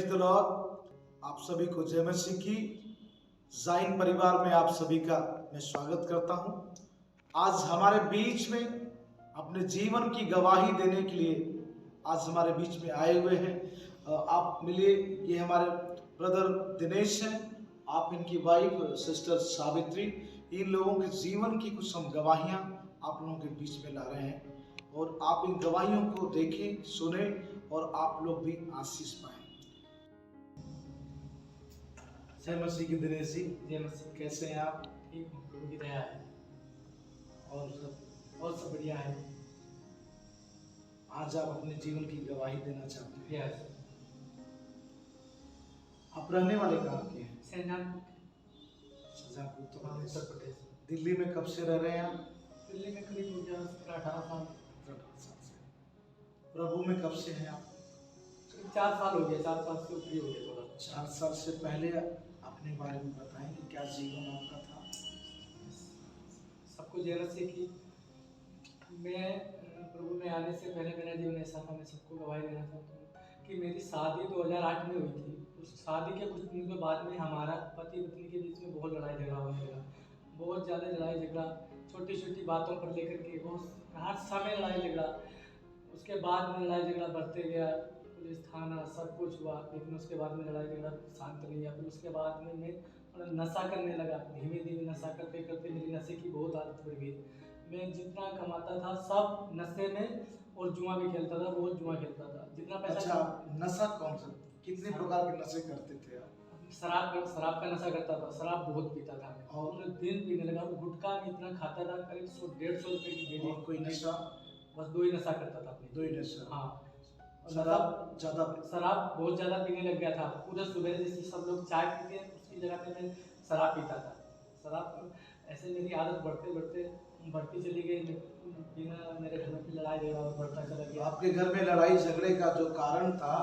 The Lord. आप सभी को जय मसीह की। जाइन परिवार में आप सभी का मैं स्वागत करता हूं। आज हमारे बीच में अपने जीवन की गवाही देने के लिए आज हमारे बीच में आए हुए हैं। आप मिलिए, ये हमारे ब्रदर दिनेश हैं, आप इनकी वाइफ सिस्टर सावित्री। इन लोगों के जीवन की कुछ हम गवाहियां आप लोगों के बीच में ला रहे हैं और आप इन गवाहियों को देखें, सुने और आप लोग भी आशीष पाएं। जय मसीह की दिनेश जी। जय मसीह। कैसे हैं आप? ठीक हूँ, प्रभु की दया है और सब बढ़िया है। आज आप अपने जीवन की गवाही देना चाहते हैं। यस। आप रहने वाले कहाँ के हैं? शाहजहांपुर उत्तर उत्तर प्रदेश। दिल्ली में कब से रह रहे हैं आप? दिल्ली में करीब हो गया 17-18 साल। प्रभु में कब से हैं आप? 4 साल हो गए, 4 साल से ऊपर ही हो गया थोड़ा। 4 साल से पहले अपने बारे में बताएं कि क्या जीवन आपका था। सबको जय मसीह की। मैं प्रभु में आने से पहले मेरा जीवन ऐसा था, मैं सबको गवाही देना चाहता हूँ कि मेरी शादी 2008 में हुई थी। उस शादी के कुछ दिन के बाद में हमारा पति पत्नी के बीच में बहुत लड़ाई झगड़ा होने लगा। बहुत ज़्यादा लड़ाई झगड़ा, छोटी छोटी बातों पर लेकर के बहुत हर समय लड़ाई झगड़ा। उसके बाद में लड़ाई झगड़ा बढ़ते गया, पुलिस थाना सब कुछ हुआ, लेकिन उसके बाद में लड़ाई झगड़ा शांत नहीं हुआ। फिर उसके बाद में मैं थोड़ा नशा करने लगा। धीमे धीमे नशा करते करते मेरी नशे की बहुत आदत पड़ गई। मैं जितना कमाता था सब नशे में, और जुआ भी खेलता था, रोज जुआ खेलता था। जितना पैसा। अच्छा, नशा कौन सा, कितने प्रकार के नशे करते थे आप? शराब का नशा करता था, शराब बहुत पीता था मैं, और दिन पीने लगा। गुटखा में इतना खाता था, करीब 100-150 रुपए की डेली। और कोई नशा? बस 2 ही नशा करता था अपने। 2 ही नशा? हाँ। शराब ज्यादा? शराब बहुत ज़्यादा पीने लग गया था। पूरा सुबह जैसे सब लोग चाय पीते हैं उसकी जगह पे मैं शराब पीता था। शराब ऐसे मेरी आदत बढ़ते बढ़ते बढ़ती चली गई। बिना मेरे घर में भी लड़ाई झगड़ा और बढ़ता चला गया। आपके घर में लड़ाई झगड़े का जो कारण था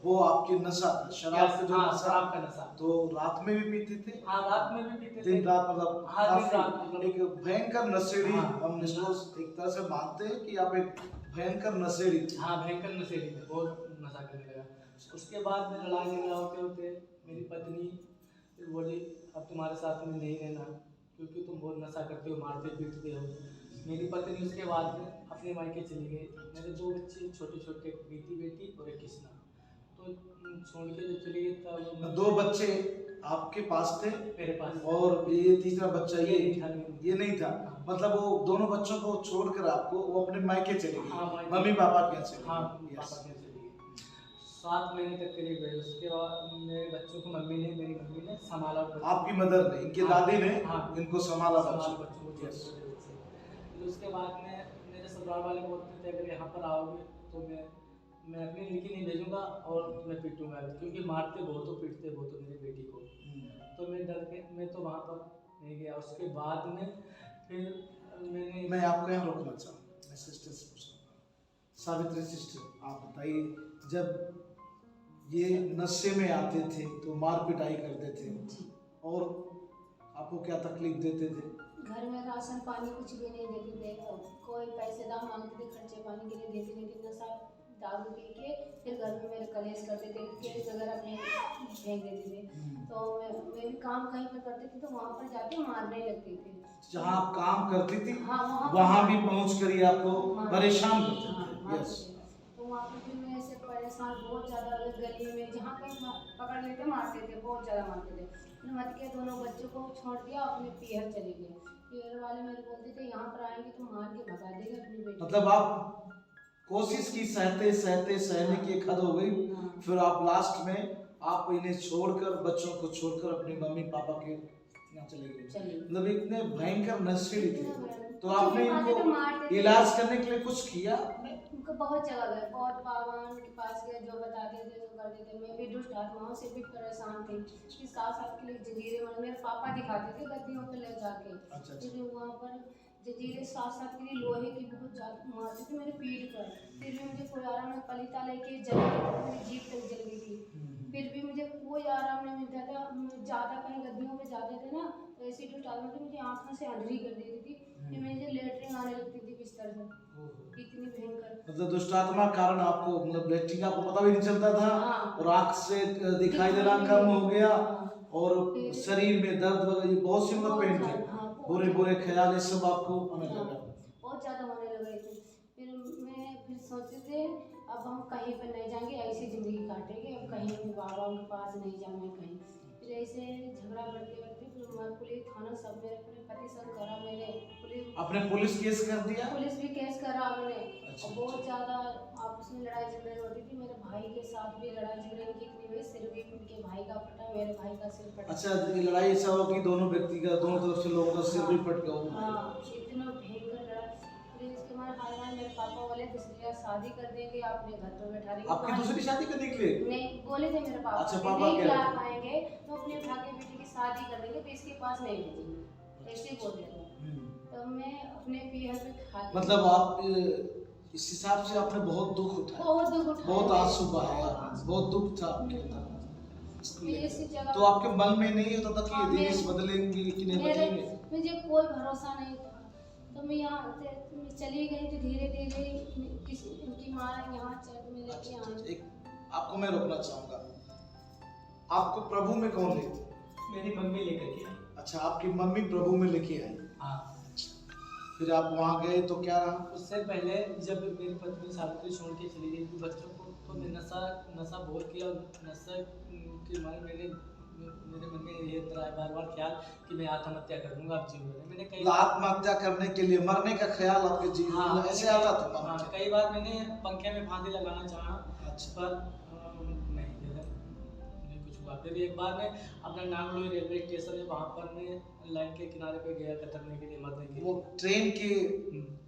वो आपकी नशा था, शराब का जो हाँ, नशा। शराब का नशा। तो रात में भी पीते थे? हाँ, रात में भी पीते थे। दिन रात मतलब? हाँ, दिन रात मतलब एक भयंकर नशेड़ी। हाँ, हम इसको एक तरह से मानते हैं कि आप एक भयंकर नशेड़ी थे। हाँ, भयंकर नशेड़ी थे, बहुत नशा करने लगा। उसके बाद में लड़ाई झगड़ा होते होते मेरी पत्नी फिर बोली अब तुम्हारे साथ में नहीं रहना, क्योंकि तुम बहुत नशा करते हो, मारते पीटते हो। मेरी पत्नी उसके बाद में अपने मायके चली गई। मेरे 2 बच्चे छोटे छोटे, एक बेटी और एक कृष्णा, तो छोड़ के जब चली गई तब 2 बच्चे आपके पास थे? मेरे पास। और ये तीसरा बच्चा ये नहीं था? हाँ। मतलब वो दोनों बच्चों को छोड़कर आपको वो अपने मायके चली गई? हाँ, मम्मी पापा के यहाँ चली गई? हाँ, पापा के यहाँ चली गई। 7 महीने तक करीब रही। उसके बाद मेरे बच्चों को मेरी मम्मी ने संभाला। आपकी मदर ने, इनके दादी ने इनको संभाला बच्चों को। फिर उसके बाद में मेरे ससुराल वाले बोलते थे अगर यहाँ पर आओगे तो मैं अपनी लड़की नहीं भेजूंगा और मैं पीटूंगा, क्योंकि मारते बहुत हो पीटते बहुत हो मेरी बेटी को। तो मैं डर के मैं तो वहाँ पर नहीं गया। उसके बाद में फिर मैं आपको यहाँ रोकना चाहूँगा, मैं सिस्टर से पूछूंगा। सावित्री सिस्टर, आप बताइए, जब ये नशे में आते थे तो मार पिटाई करते थे और आपको क्या तकलीफ देते थे? घर में राशन पानी कुछ भी नहीं देते थे, कोई पैसे दाम मांगते थे, खर्चे पानी के लिए देते नहीं थे। नशा दारू पी के फिर घर में मेरे कलेश करते थे, केस वगैरह अपने फेंक देते थे। तो मैं भी काम कहीं पर करती थी तो वहाँ पर जाके मारने लगती थी। जहाँ आप काम करती थी हाँ, वहाँ भी पहुँच कर आपको परेशान करते थे? यस। तो वहाँ पर फिर मैं ऐसे परेशान बहुत ज़्यादा, गली में जहाँ कहीं पकड़ लेते मारते थे, बहुत ज़्यादा मारते थे। फिर मत के दोनों बच्चों को छोड़ दिया, अपने पीहर चले गए। पीहर वाले मेरे बोलते थे यहाँ पर आएंगे तो मार के भगा देंगे अपनी बेटी। मतलब आप कोशिश की, सहते सहते सहने की एक हद हो गई। फिर आप लास्ट में आप इन्हें छोड़कर, बच्चों को छोड़कर अपने मम्मी पापा के यहाँ चले गए। मतलब इतने भयंकर नशेड़ी थे। तो आपने इनको इलाज करने के लिए कुछ किया? उनको बहुत जगह गए, बहुत बाबा के पास गए, जो बताते थे जो करते थे। मैं भी दुष्ट आत्माओं से भी परेशान थी। 7 के लिए जंजीरें मेरे पापा दिखाते थे गद्दियों पे ले जाके। फिर वहाँ पर जंजीरें 7 के लिए लोहे की बहुत ज़्यादा मारते थे मेरे पीठ पर। फिर भी मुझे कोई आराम नहीं, पलीता लेके जल गई, मेरी जीभ तक जल गई थी। फिर भी मुझे कोई आराम नहीं मिलता था। ज़्यादा कहीं गद्दियों पे ज़्यादा जाते थे ना, तो ऐसी दुष्ट आत्मा थी, मुझे आँखों से अंधेरी कर देती थी, फिर मुझे लेटरिन आने लगती थी बिस्तर से, इतनी भयंकर। मतलब दुष्ट आत्मा के कारण आपको मतलब लेटरिन आपको पता भी नहीं चलता था, हाँ। और आँख से दिखाई देना कम हो गया, हाँ। और शरीर में दर्द वगैरह ये बहुत सी मतलब पेन थे, बुरे बुरे ख्याल ये सब आपको आने लगा। बहुत ज़्यादा होने लगे थे। फिर सोचते थे अब हम कहीं पर नहीं जाएंगे, ऐसी ज़िंदगी काटेंगे, अब कहीं भी बाबा के पास नहीं जाना है कहीं। फिर ऐसे झगड़ा करते करते फिर मैं पुलिस थाना सब मेरे अपने पति संग करा, मैंने आपने पुलिस केस कर दिया? पुलिस भी केस करा मैंने। अच्छा। और बहुत ज़्यादा आपस में लड़ाई झगड़े होती थी, मेरे भाई के साथ भी लड़ाई झगड़े की इतनी हुई, सिर भी उनके भाई का फटा, मेरे भाई का सिर फटा। अच्छा, ये लड़ाई ऐसा हो कि दोनों व्यक्ति का, दोनों तरफ से लोगों का सिर भी फट गया? हाँ, इतना भयंकर लड़ा। फिर इसके बाद हाय मेरे पापा बोले दूसरी शादी कर देंगे, अपने घर पर बैठा देंगे। आपकी दूसरी शादी करने के लिए? नहीं, बोले थे मेरे पापा। अच्छा, पापा नहीं कह रहे ला थे। पाएंगे तो अपने उठा के बेटी की शादी कर देंगे, तो इसके पास नहीं भेजेंगे, ऐसे बोल रहे थे। तो मैं अपने पियर पे खाती, मतलब आप इस हिसाब से आपने बहुत दुख उठाया, बहुत दुख उठाया, बहुत आंसू बहाया, बहुत दुख था आपके अंदर। ऐसी जगह तो आपके मन में नहीं होता था कि ये देश बदलेंगे कि नहीं बदलेंगे? मुझे कोई भरोसा नहीं था। तो मैं यहाँ से मैं चली गई, तो धीरे धीरे किसी उनकी माँ यहाँ चल मेरे के आई। एक आपको मैं रोकना चाहूंगा, आपको प्रभु में कौन ले? मेरी मम्मी लेकर के आई। अच्छा, आपकी मम्मी प्रभु में लेके आई। हाँ। फिर आप वहाँ गए तो क्या रहा? उससे पहले जब मेरी पत्नी सावित्री छोड़ के चली गई थी बच्चों को, तो मैं नशा बहुत किया। नशा के मारे मेरे मन में ये बार बार ख्याल कि मैं आत्महत्या कर दूंगा अब जीवन में। मैंने कई आत्महत्या करने के लिए, मरने का ख्याल आपके जीवन में ऐसे आता था? हाँ, कई बार मैंने पंखे में फांसी लगाना चाहा, अच्छा। पर नहीं कुछ हुआ। फिर एक बार मैं अपना नागलोई रेलवे स्टेशन है, वहाँ पर मैं लाइन के किनारे पे गया कतरने के लिए, मरने के लिए। वो ट्रेन के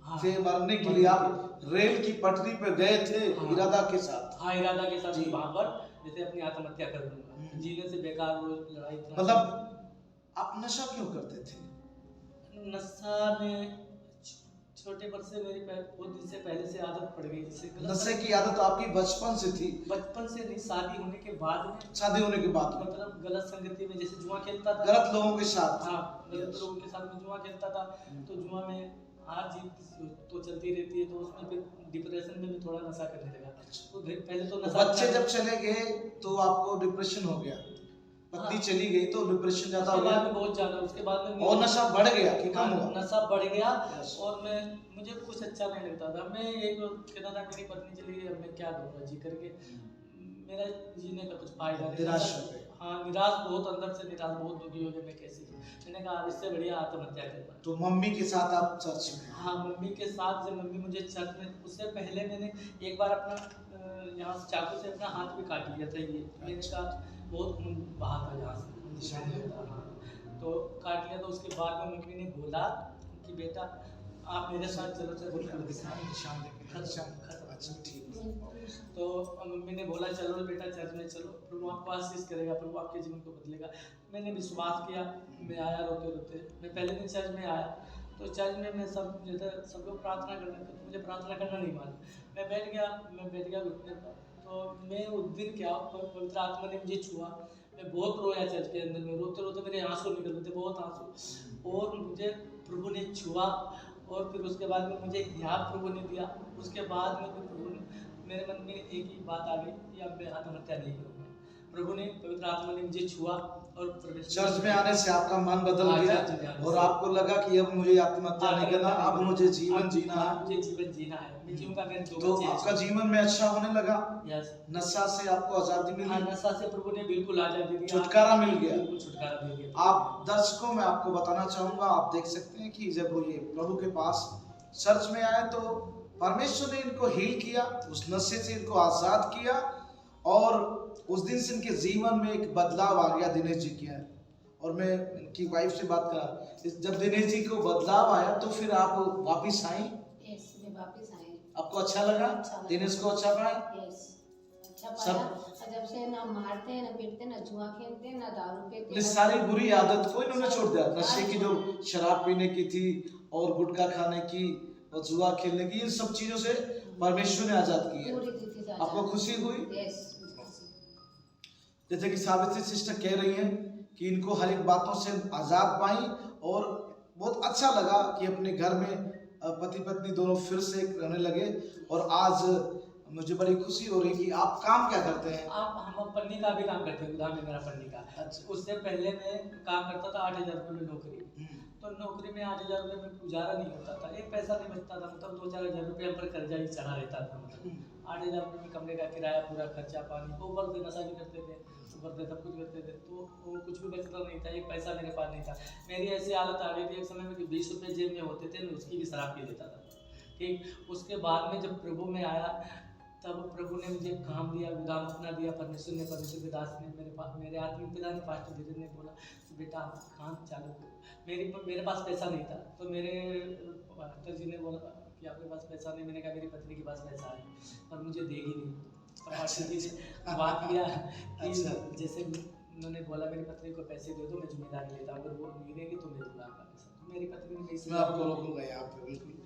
हाँ, से मरने के लिए आप रेल की पटरी पे गए थे? हाँ, इरादा के साथ? हाँ, इरादा के साथ जी। वहाँ पर जैसे अपनी आत्महत्या कर दूंगा, जीने से बेकार वो लड़ाई। मतलब आप नशा क्यों करते थे? नशा में छोटे पर से मेरी बहुत दिन से पहले से आदत पड़ गई। जैसे नशे की आदत आपकी बचपन से थी? बचपन से नहीं, शादी होने के बाद में। शादी होने के बाद में? मतलब गलत संगति में, जैसे जुआ खेलता था, गलत लोगों के साथ? हाँ, गलत लोगों के साथ में जुआ खेलता था। तो जुआ में हार जीत तो चलती रहती है, तो उसमें फिर डिप्रेशन में भी थोड़ा नशा करने लगा। तो पहले तो नशा, बच्चे जब चले गए तो आपको डिप्रेशन हो गया, पत्नी चली गई तो डिप्रेशन ज्यादा हो उसके बाद गया, में बहुत ज्यादा, उसके बाद में और नशा बढ़ गया कि कम हुआ? नशा बढ़ गया। और मुझे कुछ अच्छा नहीं लगता था। मैं एक कहता था मेरी पत्नी चली गई, अब मैं क्या करूँगा जी करके, मेरा जीने का कुछ फायदा नहीं। निराश हो गए? हाँ, निराश, बहुत अंदर से निराश, बहुत दुखी हो गया। मैं कैसे, मैंने कहा इससे बढ़िया आत्महत्या करता। तो मम्मी के साथ आप चर्च में? हाँ, मम्मी के साथ। जब मम्मी मुझे चर्च में, उससे पहले मैंने एक बार अपना यहाँ से चाकू से अपना हाथ भी काट लिया था। ये मैंने कहा बहुत खून बहा था यहाँ से, हाँ, तो काट लिया। तो उसके बाद में मम्मी ने बोला कि बेटा आप मेरे साथ चलो, तो मम्मी ने बोला चलो बेटा चर्च में चलो, प्रभु आपको आशीष करेगा, प्रभु आपके जीवन को बदलेगा। मैंने विश्वास किया, मैं आया रोते रोते। मैं पहले दिन चर्च में आया, तो चर्च में मैं सब लोग प्रार्थना कर रहे थे, तो मुझे प्रार्थना करना नहीं मालूम। मैं बैठ गया घुटने पर। तो मैं उस दिन क्या, पवित्र आत्मा ने मुझे छुआ। मैं बहुत रोया चर्च के अंदर में, रोते रोते मेरे आंसू निकल रहे थे, बहुत आंसू। और मुझे प्रभु ने छुआ, और फिर उसके बाद में मुझे ज्ञान प्रभु ने दिया। उसके बाद में प्रभु ने, मेरे मन में एक ही बात आ गई कि अब मैं आत्महत्या नहीं करूँगा। प्रभु ने, पवित्र आत्मा ने मुझे छुआ, और चर्च में आने से आपका मन बदल गया, और आपको लगा कि अब मुझे आत्महत्या नहीं करना, अब मुझे जीवन जीना है। मुझे जीवन जीना है, मैं जीऊंगा। तो आपका जीवन में अच्छा होने लगा? यस। नशा से आपको आजादी मिली? हाँ, नशा से प्रभु ने बिल्कुल आजादी दी, छुटकारा मिल गया? बिल्कुल छुटकारा मिल गया। आप दर्शकों में आपको बताना चाहूंगा, आप देख सकते हैं कि जब वो ये प्रभु के पास चर्च में आए तो परमेश्वर ने इनको हील किया, उस नशे से इनको आजाद किया, और उस दिन से इनके जीवन में एक बदलाव आ गया दिनेश जी के। और मैं इनकी वाइफ से बात करा, जब दिनेश जी को बदलाव आया तो फिर आप वापिस आई? यस, मैं वापिस आई। आपको अच्छा लगा? दिनेश को अच्छा पाया? यस, अच्छा पाया। जब से ना मारते ना पीटते ना जुआ खेलते ना दारू पीते, सारी बुरी आदत को इन्होंने छोड़ दिया। नशे की, जो शराब पीने की थी और गुटखा खाने की और जुआ खेलने की, इन सब चीजों से परमेश्वर ने आजाद किया। आपको खुशी हुई? यस। जैसे कि सावित्री सिस्टर कह रही हैं कि इनको हर एक बातों से आज़ाद पाई और बहुत अच्छा लगा कि अपने घर में पति पत्नी दोनों फिर से रहने लगे। और आज मुझे बड़ी खुशी हो रही कि आप काम क्या करते हैं? हम पन्नी का भी काम करते हैं, गोदाम में मेरा पन्नी का। अच्छा। उससे पहले मैं काम करता था 8,000 रुपये में नौकरी। तो नौकरी में 8,000 रुपये में गुजारा नहीं होता था, एक पैसा नहीं बचता था, मतलब 2-4 हज़ार रुपये हम पर कर्जा ही चढ़ा रहता था। मतलब 8,000 रुपये में कमरे का किराया, पूरा खर्चा पानी, ऊपर से नशा भी करते थे, ऊपर से सब कुछ करते थे, तो वो कुछ भी बचता नहीं था, एक पैसा मेरे पास नहीं था। मेरी ऐसी हालत आ गई थी एक समय में कि 20 रुपये जेब में होते थे, मैं उसकी भी शराब पी लेता था। ठीक, उसके बाद में जब प्रभु में आया तब प्रभु ने मुझे काम दिया, गोदाम अपना दिया। परमेश्वर के दास ने मेरे आत्मिक पिता ने पास्टर धीरज ने बोला कि बेटा आप काम चालू करो। मेरे पास पैसा नहीं था, तो मेरे पास्टर जी ने बोला कि आपके पास पैसा नहीं। मैंने कहा मेरी पत्नी के पास पैसा है पर मुझे देगी नहीं। तो पास्टर जी ने बात किया कि जैसे उन्होंने बोला मेरी पत्नी को पैसे दे दो, मैं जिम्मेदारी लेता हूँ, अगर वो नहीं देगी तो मैं दूंगा आपका पैसा। तो मेरी पत्नी ने मैं आपको रोकूंगा यहाँ पे बिल्कुल।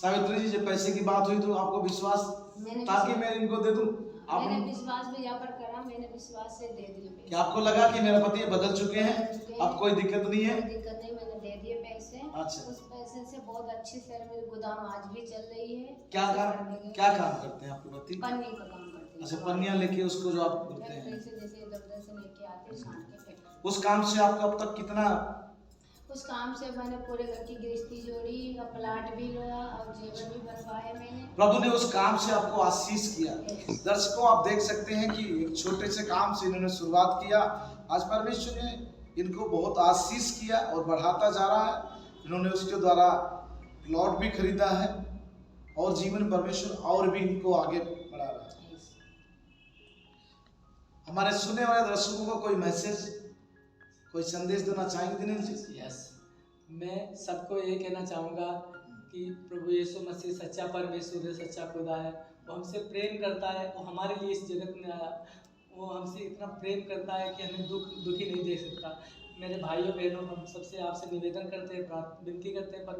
सावित्री जी, जब पैसे की बात हुई तो आपको विश्वास ताकि मैं इनको दे दूं? मैंने विश्वास भी यहाँ पर करा, मैंने विश्वास से दे दिए पैसे। क्या आपको लगा कि मेरा पति बदल चुके हैं, अब कोई दिक्कत नहीं है? कोई दिक्कत नहीं, मैंने दे दिए पैसे। अच्छा। उस पैसे से बहुत अच्छी से मेरी गोदाम आज भी चल रही है। क्या काम करते हैं आपके पति? पन्नी का काम करते हैं। अच्छा, पन्नियां लेके उसको जो आप करते हैं, जैसे इधर उधर से लेके आते हैं छांट के फेंक। उस काम से आपको अब तक कितना? उस काम से मैंने पूरे घर की गृहस्थी जोड़ी, प्लाट भी लिया और जेवर भी बनवाए मैंने। प्रभु ने उस काम से आपको आशीष किया। दर्शकों, आप देख सकते हैं कि एक छोटे से काम से इन्होंने शुरुआत किया, आज परमेश्वर ने इनको बहुत आशीष किया और बढ़ाता जा रहा है। इन्होंने उसके द्वारा प्लॉट भी खरीदा है और जीवन परमेश्वर और भी इनको आगे बढ़ा रहा है। हमारे सुनने वाले दर्शकों को कोई मैसेज, कोई संदेश देना चाहेंगे दिनेश जी? यस, मैं सबको ये कहना चाहूँगा कि प्रभु यीशु मसीह सच्चा परमेश्वर है, सच्चा खुदा है। वो हमसे प्रेम करता है, वो हमारे लिए इस जगत में आया, वो हमसे इतना प्रेम करता है कि हमें दुखी नहीं दे सकता। मेरे भाइयों बहनों, हम सबसे आपसे निवेदन करते हैं, विनती करते हैं, पर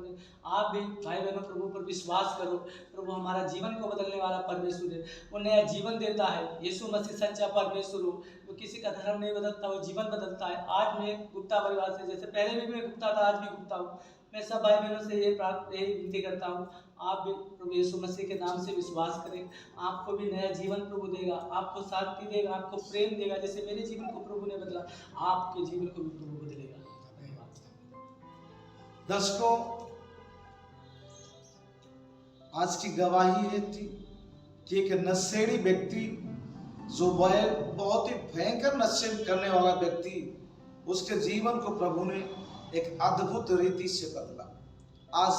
आप भी भाई बहनों प्रभु पर विश्वास करो। प्रभु हमारा जीवन को बदलने वाला परमेश्वर है, वो नया जीवन देता है। यीशु मसीह सच्चा परमेश्वर हो, वो किसी का धर्म नहीं बदलता, वो जीवन बदलता है। आज मैं गुप्ता परिवार से, जैसे पहले भी मैं गुप्ता था, आज भी गुप्ता हूँ। मैं सब भाई बहनों से ये विनती करता हूँ, आप भी प्रभु यीशु मसीह के नाम से विश्वास करें। आपको भी नया जीवन प्रभु देगा, आपको शांति देगा, आपको प्रेम देगा। जैसे मेरे जीवन को प्रभु ने बदला, आपके जीवन को भी प्रभु बदलेगा। दर्शकों, आज की गवाही ये थी कि एक नशेड़ी व्यक्ति, जो बहुत ही भयंकर नशे करने वाला व्यक्ति, उसके जीवन को प्रभु ने एक अद्भुत रीति से बदला। आज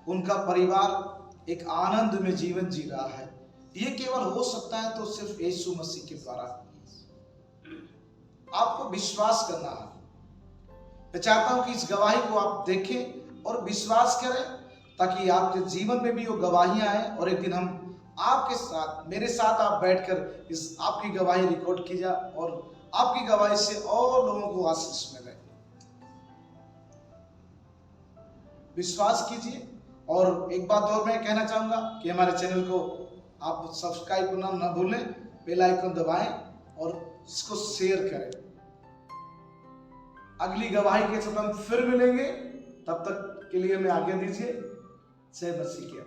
उनका परिवार एक आनंद में जीवन जी रहा है। ये केवल हो सकता है तो सिर्फ यीशु मसीह के द्वारा। आपको विश्वास करना है। मैं चाहता हूं कि इस गवाही को आप देखें और विश्वास करें, ताकि आपके जीवन में भी वो गवाहियां आए और एक दिन हम आपके साथ, मेरे साथ आप बैठकर इस आपकी गवाही रिकॉर्ड की जाए और आपकी गवाही से और लोगों को आशीष मिले। विश्वास कीजिए। और एक बात और मैं कहना चाहूंगा कि हमारे चैनल को आप सब्सक्राइब करना ना भूलें, बेल आइकन दबाएं और इसको शेयर करें। अगली गवाही के साथ हम फिर मिलेंगे, तब तक के लिए मैं आज्ञा दीजिए। जय मसीह की।